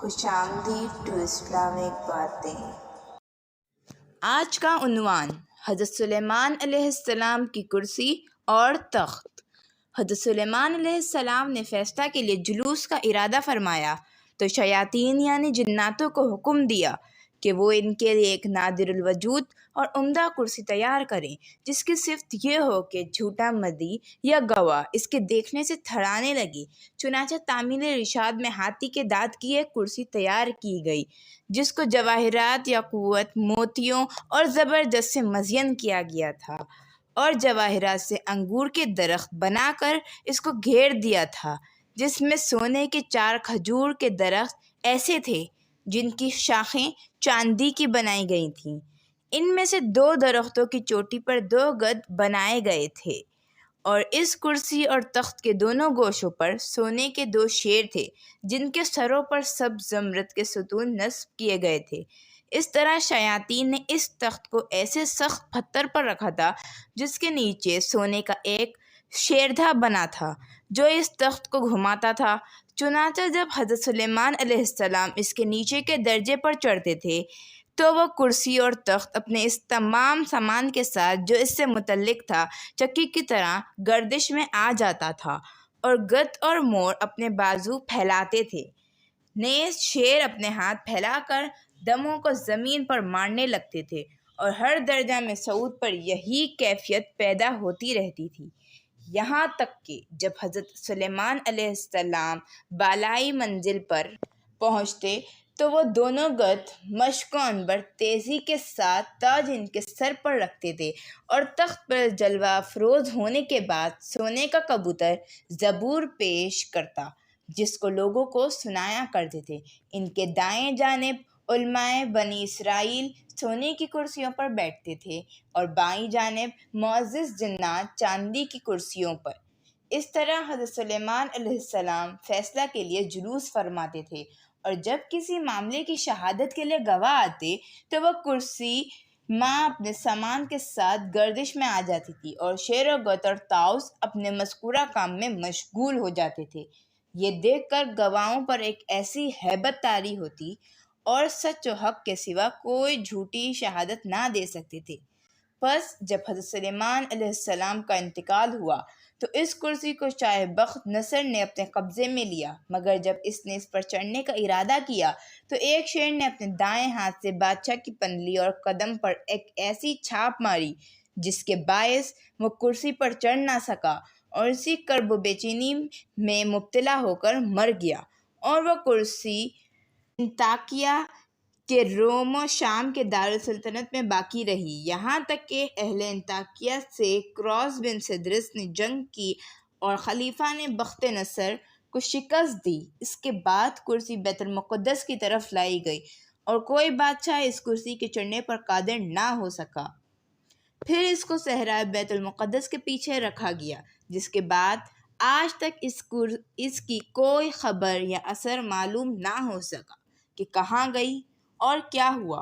خوش آمدید to Islamic باتیں۔ آج کا عنوان حضرت سلیمان علیہ السلام کی کرسی اور تخت۔ حضرت سلیمان علیہ السلام نے فیصلہ کے لیے جلوس کا ارادہ فرمایا تو شیاطین یعنی جناتوں کو حکم دیا کہ وہ ان کے لیے ایک نادر الوجود اور عمدہ کرسی تیار کریں جس کی صفت یہ ہو کہ جھوٹا مدعی یا گواہ اس کے دیکھنے سے تھرانے لگی۔ چنانچہ تعمیل رشاد میں ہاتھی کے دانت کی ایک کرسی تیار کی گئی جس کو جواہرات یاقوت، موتیوں اور زبرجد سے مزین کیا گیا تھا اور جواہرات سے انگور کے درخت بنا کر اس کو گھیر دیا تھا، جس میں سونے کے 4 کھجور کے درخت ایسے تھے جن کی شاخیں چاندی کی بنائی گئی تھیں۔ ان میں سے 2 درختوں کی چوٹی پر 2 گدھ بنائے گئے تھے اور اس کرسی اور تخت کے دونوں گوشوں پر سونے کے 2 شیر تھے جن کے سروں پر سبز زمرد کے ستون نصب کیے گئے تھے۔ اس طرح شیاطین نے اس تخت کو ایسے سخت پتھر پر رکھا تھا جس کے نیچے سونے کا ایک شیردھا بنا تھا جو اس تخت کو گھماتا تھا۔ چنانچہ جب حضرت سلیمان علیہ السلام اس کے نیچے کے درجے پر چڑھتے تھے تو وہ کرسی اور تخت اپنے اس تمام سامان کے ساتھ جو اس سے متعلق تھا چکی کی طرح گردش میں آ جاتا تھا اور گدھ اور مور اپنے بازو پھیلاتے تھے، نیز شیر اپنے ہاتھ پھیلا کر دموں کو زمین پر مارنے لگتے تھے اور ہر درجہ میں صعود پر یہی کیفیت پیدا ہوتی رہتی تھی، یہاں تک کہ جب حضرت سلیمان علیہ السلام بالائی منزل پر پہنچتے تو وہ دونوں گدھ مشک و عنبر تیزی کے ساتھ تاج ان کے سر پر رکھتے تھے اور تخت پر جلوہ افروز ہونے کے بعد سونے کا کبوتر زبور پیش کرتا جس کو لوگوں کو سنایا کرتے تھے۔ ان کے دائیں جانب علماء بنی اسرائیل سونے کی کرسیوں پر بیٹھتے تھے اور بائیں جانب معزز جنات چاندی کی کرسیوں پر۔ اس طرح حضرت سلیمان علیہ السلام فیصلہ کے لیے جلوس فرماتے تھے اور جب کسی معاملے کی شہادت کے لیے گواہ آتے تو وہ کرسی ماں اپنے سامان کے ساتھ گردش میں آ جاتی تھی اور شیر و گدھ اور طاؤس اپنے مذکورہ کام میں مشغول ہو جاتے تھے۔ یہ دیکھ کر گواہوں پر ایک ایسی ہیبت طاری ہوتی اور سچ و حق کے سوا کوئی جھوٹی شہادت نہ دے سکتے تھے۔ پس جب حضرت سلیمان علیہ السلام کا انتقال ہوا تو اس کرسی کو شاہ بخت نصر نے اپنے قبضے میں لیا، مگر جب اس نے اس پر چڑھنے کا ارادہ کیا تو ایک شیر نے اپنے دائیں ہاتھ سے بادشاہ کی پنڈلی اور قدم پر ایک ایسی چھاپ ماری جس کے باعث وہ کرسی پر چڑھ نہ سکا اور اسی کرب و بے چینی میں مبتلا ہو کر مر گیا، اور وہ کرسی انطاکیہ کہ روم و شام کے دارالسلطنت میں باقی رہی، یہاں تک کہ اہل انطاکیہ سے کروس بن سدرس نے جنگ کی اور خلیفہ نے بخت نصر کو شکست دی۔ اس کے بعد کرسی بیت المقدس کی طرف لائی گئی اور کوئی بادشاہ اس کرسی کے چڑھنے پر قادر نہ ہو سکا۔ پھر اس کو صحرائے بیت المقدس کے پیچھے رکھا گیا، جس کے بعد آج تک اس کی کوئی خبر یا اثر معلوم نہ ہو سکا کہ کہاں گئی اور کیا ہوا۔